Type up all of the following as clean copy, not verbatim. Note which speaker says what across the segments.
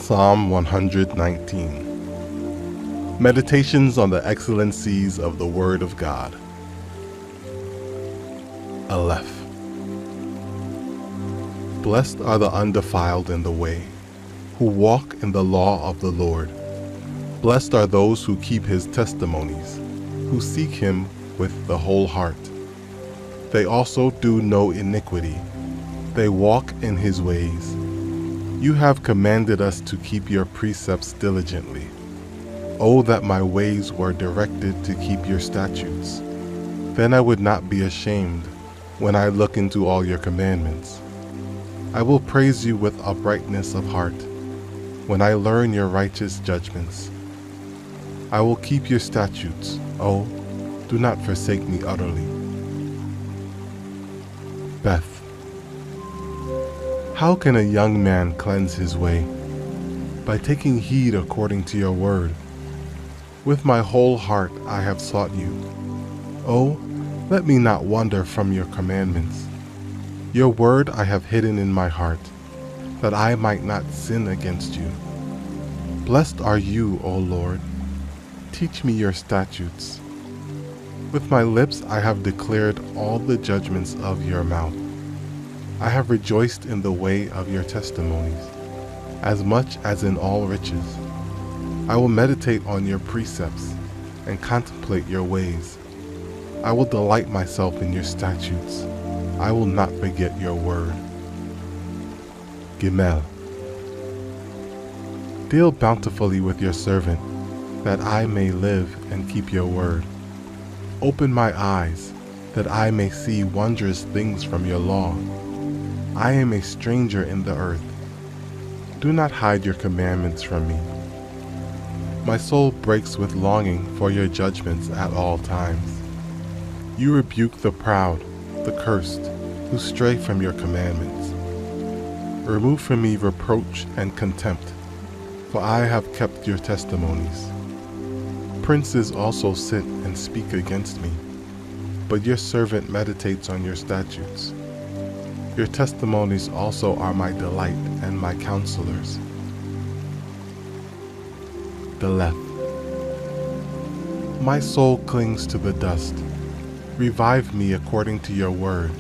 Speaker 1: Psalm 119. Meditations on the Excellencies of the Word of God. ALEPH. Blessed are the undefiled in the way, who walk in the law of the Lord. Blessed are those who keep his testimonies, who seek him with the whole heart. They also do no iniquity. They walk in his ways. You have commanded us to keep your precepts diligently. Oh, that my ways were directed to keep your statutes. Then I would not be ashamed when I look into all your commandments. I will praise you with uprightness of heart when I learn your righteous judgments. I will keep your statutes. Oh, do not forsake me utterly. Beth. How can a young man cleanse his way? By taking heed according to your word. With my whole heart I have sought you. Oh, let me not wander from your commandments. Your word I have hidden in my heart, that I might not sin against you. Blessed are you, O Lord. Teach me your statutes. With my lips I have declared all the judgments of your mouth. I have rejoiced in the way of your testimonies, as much as in all riches. I will meditate on your precepts and contemplate your ways. I will delight myself in your statutes. I will not forget your word. Gimel. Deal bountifully with your servant, that I may live and keep your word. Open my eyes, that I may see wondrous things from your law. I am a stranger in the earth. Do not hide your commandments from me. My soul breaks with longing for your judgments at all times. You rebuke the proud, the cursed, who stray from your commandments. Remove from me reproach and contempt, for I have kept your testimonies. Princes also sit and speak against me, but your servant meditates on your statutes. Your testimonies also are my delight and my counselors. ALEPH. My soul clings to the dust. Revive me according to your word.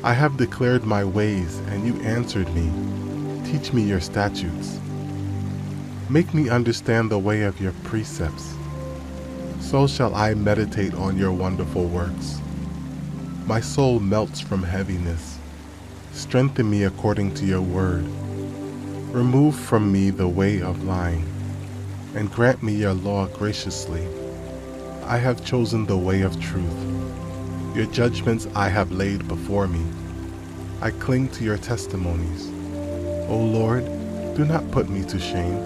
Speaker 1: I have declared my ways, and you answered me. Teach me your statutes. Make me understand the way of your precepts. So shall I meditate on your wonderful works. My soul melts from heaviness. Strengthen me according to your word. Remove from me the way of lying, and grant me your law graciously. I have chosen the way of truth. Your judgments I have laid before me. I cling to your testimonies. O Lord, do not put me to shame.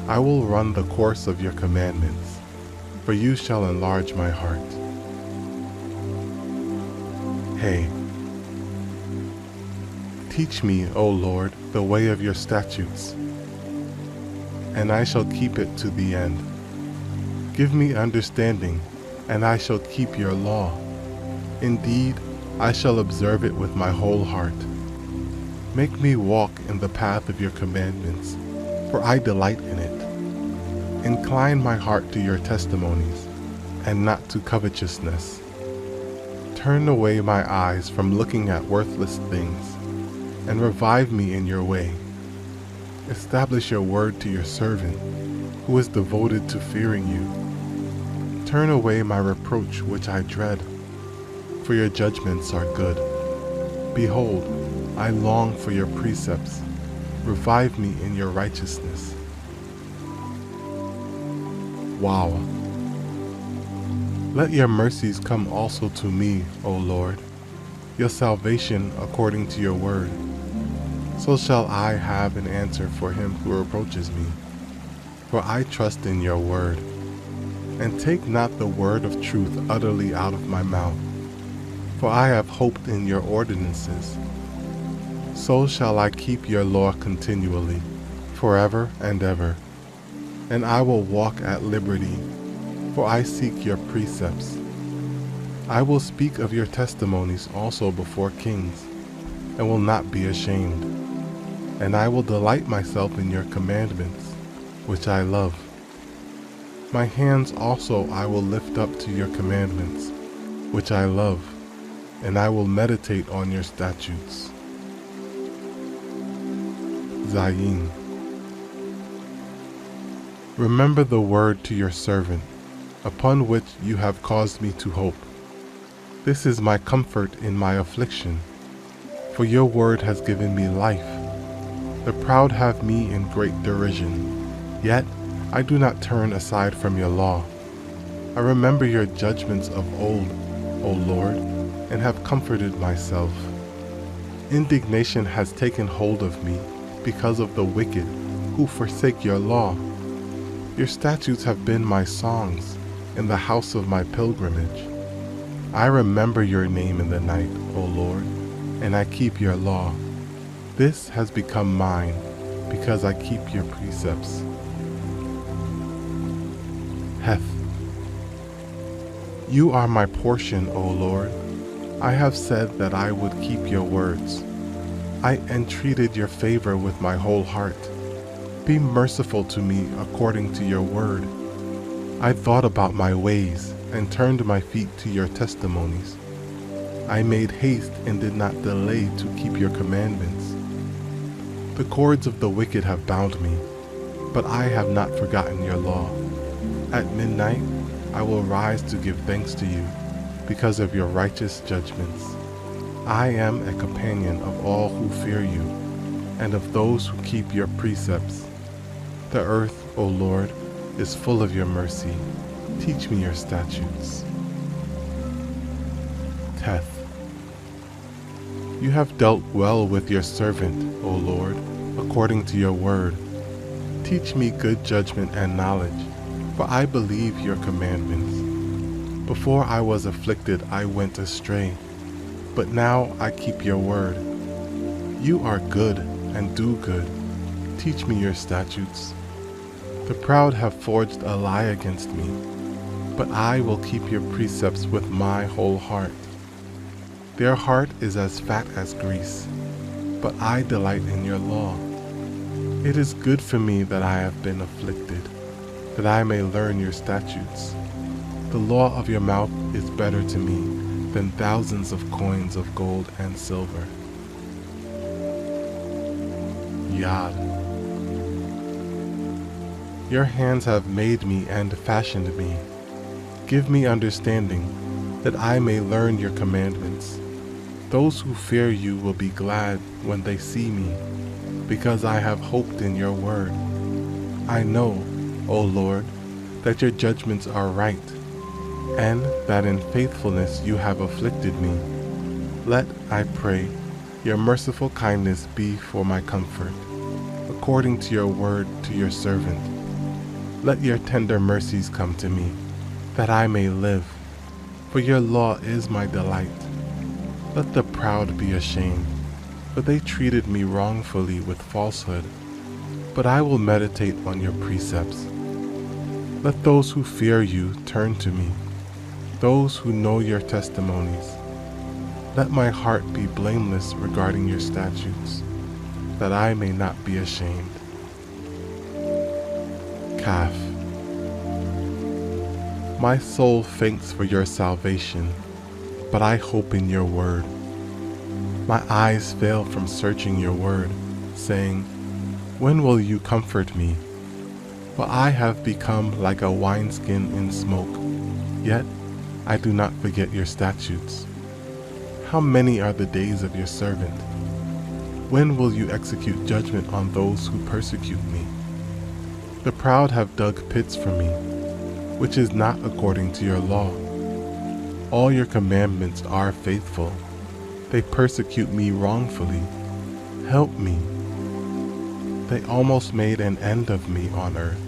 Speaker 1: I will run the course of your commandments, for you shall enlarge my heart. Hey. Teach me, O Lord, the way of your statutes, and I shall keep it to the end. Give me understanding, and I shall keep your law. Indeed, I shall observe it with my whole heart. Make me walk in the path of your commandments, for I delight in it. Incline my heart to your testimonies, and not to covetousness. Turn away my eyes from looking at worthless things, and revive me in your way. Establish your word to your servant, who is devoted to fearing you. Turn away my reproach which I dread, for your judgments are good. Behold, I long for your precepts. Revive me in your righteousness. Wow. Let your mercies come also to me, O Lord, your salvation according to your word. So shall I have an answer for him who reproaches me. For I trust in your word. And take not the word of truth utterly out of my mouth. For I have hoped in your ordinances. So shall I keep your law continually, forever and ever. And I will walk at liberty, for I seek your precepts. I will speak of your testimonies also before kings, and will not be ashamed. and I will delight myself in your commandments, which I love. My hands also I will lift up to your commandments, which I love, and I will meditate on your statutes. Zayin. Remember the word to your servant, upon which you have caused me to hope. This is my comfort in my affliction, for your word has given me life. The proud have me in great derision, yet I do not turn aside from your law. I remember your judgments of old, O Lord, and have comforted myself. Indignation has taken hold of me because of the wicked who forsake your law. Your statutes have been my songs in the house of my pilgrimage. I remember your name in the night, O Lord, and I keep your law. This has become mine because I keep your precepts. Heth. You are my portion, O Lord. I have said that I would keep your words. I entreated your favor with my whole heart. Be merciful to me according to your word. I thought about my ways and turned my feet to your testimonies. I made haste and did not delay to keep your commandments. The cords of the wicked have bound me, but I have not forgotten your law. At midnight, I will rise to give thanks to you because of your righteous judgments. I am a companion of all who fear you and of those who keep your precepts. The earth, O Lord, is full of your mercy. Teach me your statutes. Teth. You have dealt well with your servant, O Lord, according to your word. Teach me good judgment and knowledge, for I believe your commandments. Before I was afflicted, I went astray, but now I keep your word. You are good and do good. Teach me your statutes. The proud have forged a lie against me, but I will keep your precepts with my whole heart. Their heart is as fat as grease, but I delight in your law. It is good for me that I have been afflicted, that I may learn your statutes. The law of your mouth is better to me than thousands of coins of gold and silver. Yad. Your hands have made me and fashioned me. Give me understanding, that I may learn your commandments. Those who fear you will be glad when they see me, because I have hoped in your word. I know, O Lord, that your judgments are right, and that in faithfulness you have afflicted me. Let, I pray, your merciful kindness be for my comfort, according to your word to your servant. Let your tender mercies come to me, that I may live, for your law is my delight. Let the proud be ashamed, for they treated me wrongfully with falsehood, but I will meditate on your precepts. Let those who fear you turn to me, those who know your testimonies. Let my heart be blameless regarding your statutes, that I may not be ashamed. Kaf. My soul faints for your salvation, but I hope in your word. My eyes fail from searching your word, saying, when will you comfort me? For I have become like a wineskin in smoke, yet I do not forget your statutes. How many are the days of your servant? When will you execute judgment on those who persecute me? The proud have dug pits for me, which is not according to your law. All your commandments are faithful. They persecute me wrongfully. Help me. They almost made an end of me on earth,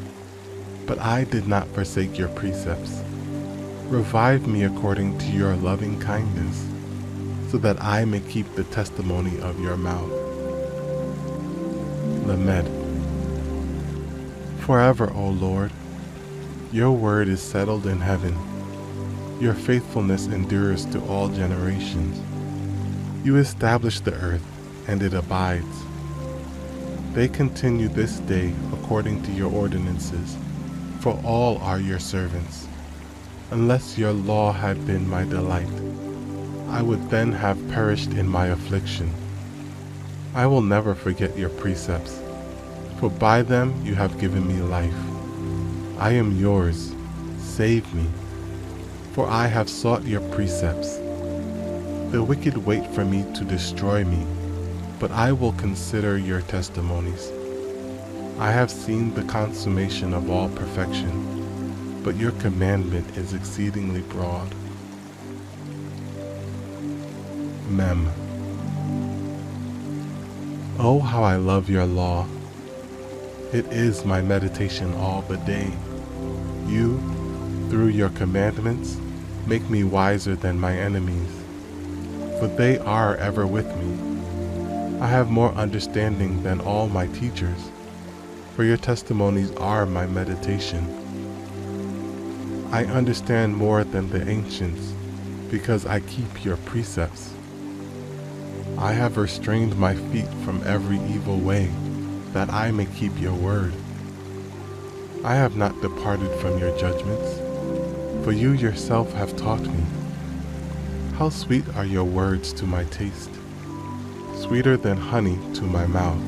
Speaker 1: but I did not forsake your precepts. Revive me according to your loving kindness, so that I may keep the testimony of your mouth. Lamed. Forever, O Lord, your word is settled in heaven. Your faithfulness endures to all generations. You establish the earth, and it abides. They continue this day according to your ordinances, for all are your servants. Unless your law had been my delight, I would then have perished in my affliction. I will never forget your precepts, for by them you have given me life. I am yours, save me, for I have sought your precepts. The wicked wait for me to destroy me, but I will consider your testimonies. I have seen the consummation of all perfection, but your commandment is exceedingly broad. Mem. Oh, how I love your law. It is my meditation all the day. You, through your commandments, make me wiser than my enemies, for they are ever with me. I have more understanding than all my teachers, for your testimonies are my meditation. I understand more than the ancients, because I keep your precepts. I have restrained my feet from every evil way, that I may keep your word. I have not departed from your judgments, for you yourself have taught me. How sweet are your words to my taste, sweeter than honey to my mouth.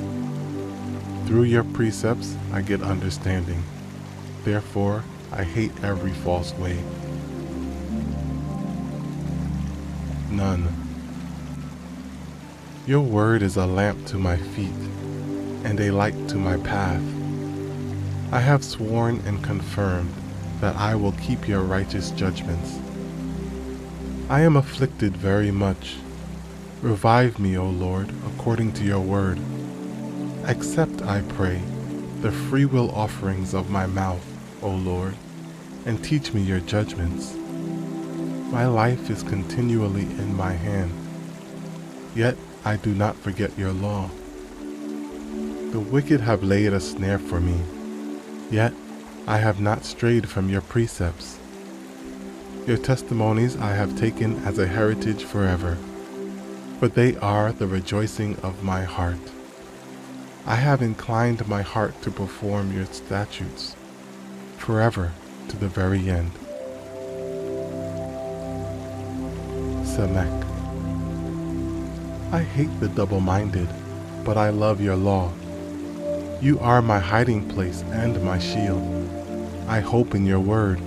Speaker 1: Through your precepts I get understanding, therefore I hate every false way. None. Your word is a lamp to my feet, and a light to my path. I have sworn and confirmed that I will keep your righteous judgments. I am afflicted very much. Revive me, O Lord, according to your word. Accept, I pray, the freewill offerings of my mouth, O Lord, and teach me your judgments. My life is continually in my hand, yet I do not forget your law. The wicked have laid a snare for me, yet I have not strayed from your precepts. Your testimonies I have taken as a heritage forever, for they are the rejoicing of my heart. I have inclined my heart to perform your statutes, forever to the very end. Semek. I hate the double-minded, but I love your law. You are my hiding place and my shield. I hope in your word.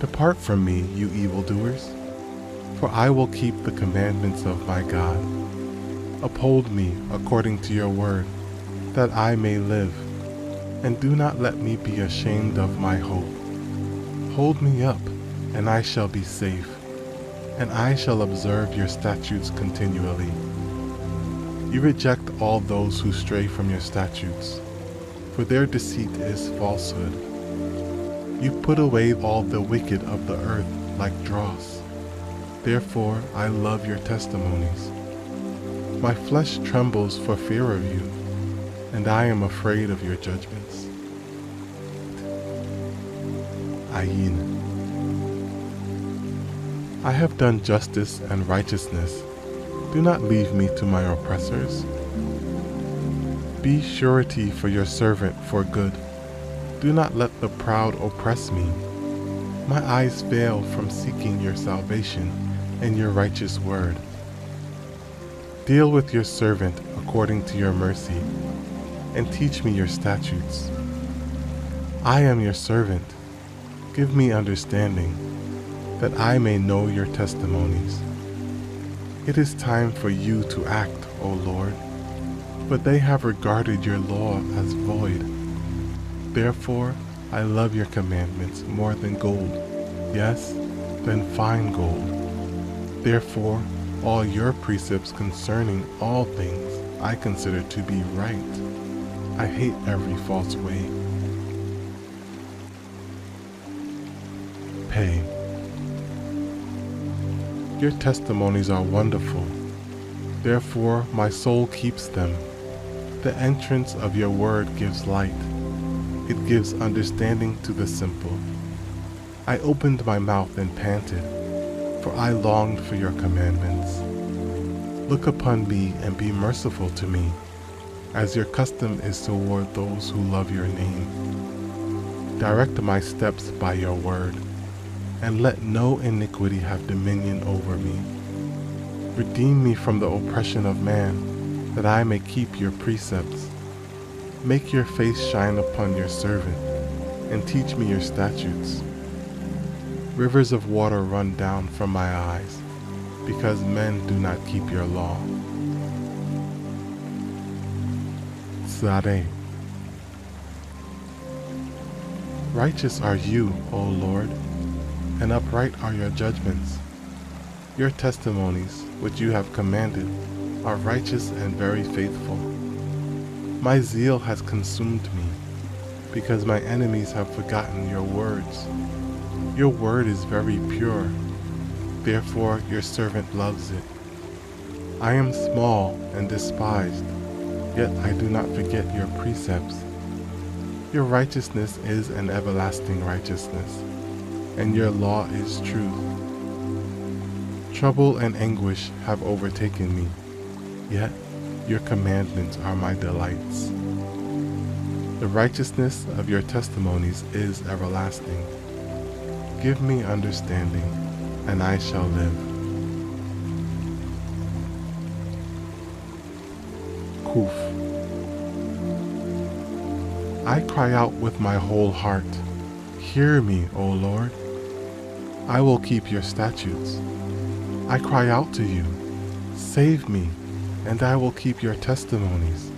Speaker 1: Depart from me, you evildoers, for I will keep the commandments of my God. Uphold me according to your word, that I may live, and do not let me be ashamed of my hope. Hold me up, and I shall be safe, and I shall observe your statutes continually. You reject all those who stray from your statutes, for their deceit is falsehood. You put away all the wicked of the earth like dross. Therefore I love your testimonies. My flesh trembles for fear of you, and I am afraid of your judgments. Ayin. I have done justice and righteousness. Do not leave me to my oppressors. Be surety for your servant for good. Do not let the proud oppress me. My eyes fail from seeking your salvation and your righteous word. Deal with your servant according to your mercy, and teach me your statutes. I am your servant. Give me understanding, that I may know your testimonies. It is time for you to act, O Lord, but they have regarded your law as void. Therefore, I love your commandments more than gold, yes, than fine gold. Therefore, all your precepts concerning all things I consider to be right. I hate every false way. Pay. Your testimonies are wonderful. Therefore, my soul keeps them. The entrance of your word gives light. It gives understanding to the simple. I opened my mouth and panted, for I longed for your commandments. Look upon me and be merciful to me. as your custom is toward those who love your name. Direct my steps by your word, and let no iniquity have dominion over me. Redeem me from the oppression of man, that I may keep your precepts. Make your face shine upon your servant, and teach me your statutes. Rivers of water run down from my eyes, because men do not keep your law. Tzadeh. Righteous are you, O Lord, and upright are your judgments. Your testimonies, which you have commanded, are righteous and very faithful. My zeal has consumed me, because my enemies have forgotten your words. Your word is very pure, therefore your servant loves it. I am small and despised, yet I do not forget your precepts. Your righteousness is an everlasting righteousness, and your law is truth. Trouble and anguish have overtaken me, yet your commandments are my delights. The righteousness of your testimonies is everlasting. Give me understanding, and I shall live. Kuf. I cry out with my whole heart. Hear me, O Lord. I will keep your statutes. I cry out to you. Save me, and I will keep your testimonies.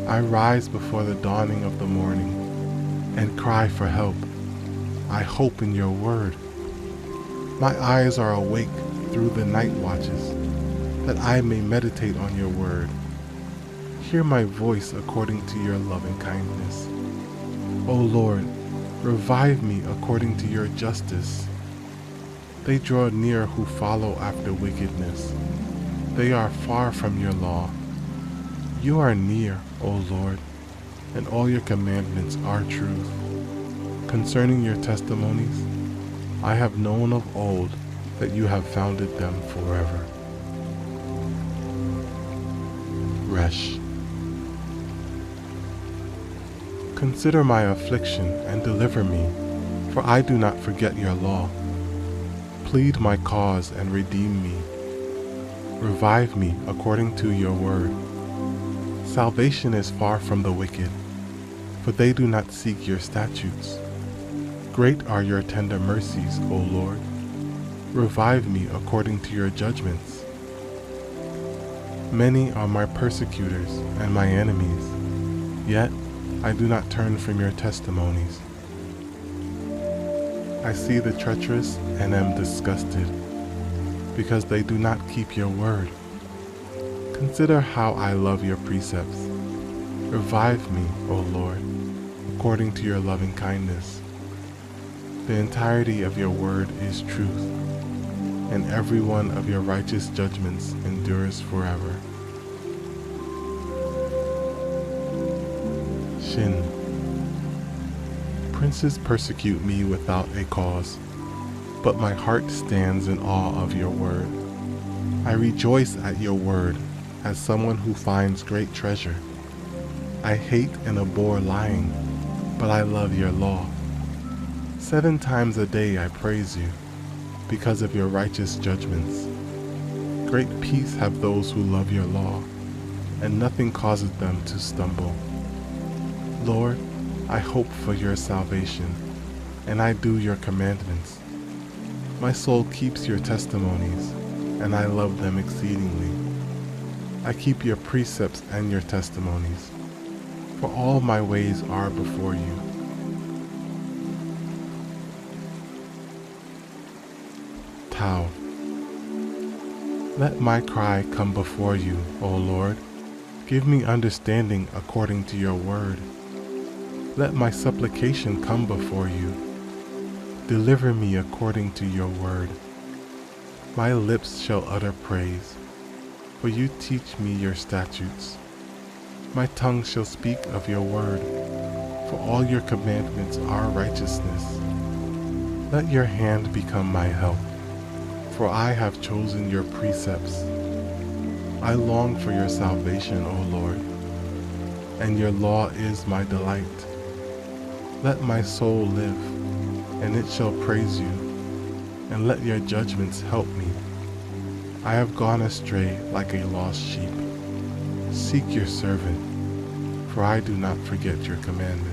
Speaker 1: I rise before the dawning of the morning and cry for help. I hope in your word. My eyes are awake through the night watches, that I may meditate on your word. Hear my voice according to your loving kindness. O Lord, revive me according to your justice. They draw near who follow after wickedness. They are far from your law. You are near, O Lord, and all your commandments are truth. Concerning your testimonies, I have known of old that you have founded them forever. Resh. Consider my affliction and deliver me, for I do not forget your law. Plead my cause and redeem me. Revive me according to your word. Salvation is far from the wicked, for they do not seek your statutes. Great are your tender mercies, O Lord. Revive me according to your judgments. Many are my persecutors and my enemies, yet I do not turn from your testimonies. I see the treacherous and am disgusted, because they do not keep your word. Consider how I love your precepts. Revive me, O Lord, according to your loving kindness. The entirety of your word is truth, and every one of your righteous judgments endures forever. Shin. Princes persecute me without a cause, but my heart stands in awe of your word. I rejoice at your word as someone who finds great treasure. I hate and abhor lying, but I love your law. 7 times a day I praise you, because of your righteous judgments. Great peace have those who love your law, and nothing causes them to stumble. Lord, I hope for your salvation, and I do your commandments. My soul keeps your testimonies, and I love them exceedingly. I keep your precepts and your testimonies, for all my ways are before you. Tau. Let my cry come before you, O Lord. Give me understanding according to your word. Let my supplication come before you. Deliver me according to your word. My lips shall utter praise, for you teach me your statutes. My tongue shall speak of your word, for all your commandments are righteousness. Let your hand become my help, for I have chosen your precepts. I long for your salvation, O Lord. and your law is my delight. Let my soul live, and it shall praise you, and let your judgments help me. I have gone astray like a lost sheep. Seek your servant, for I do not forget your commandments.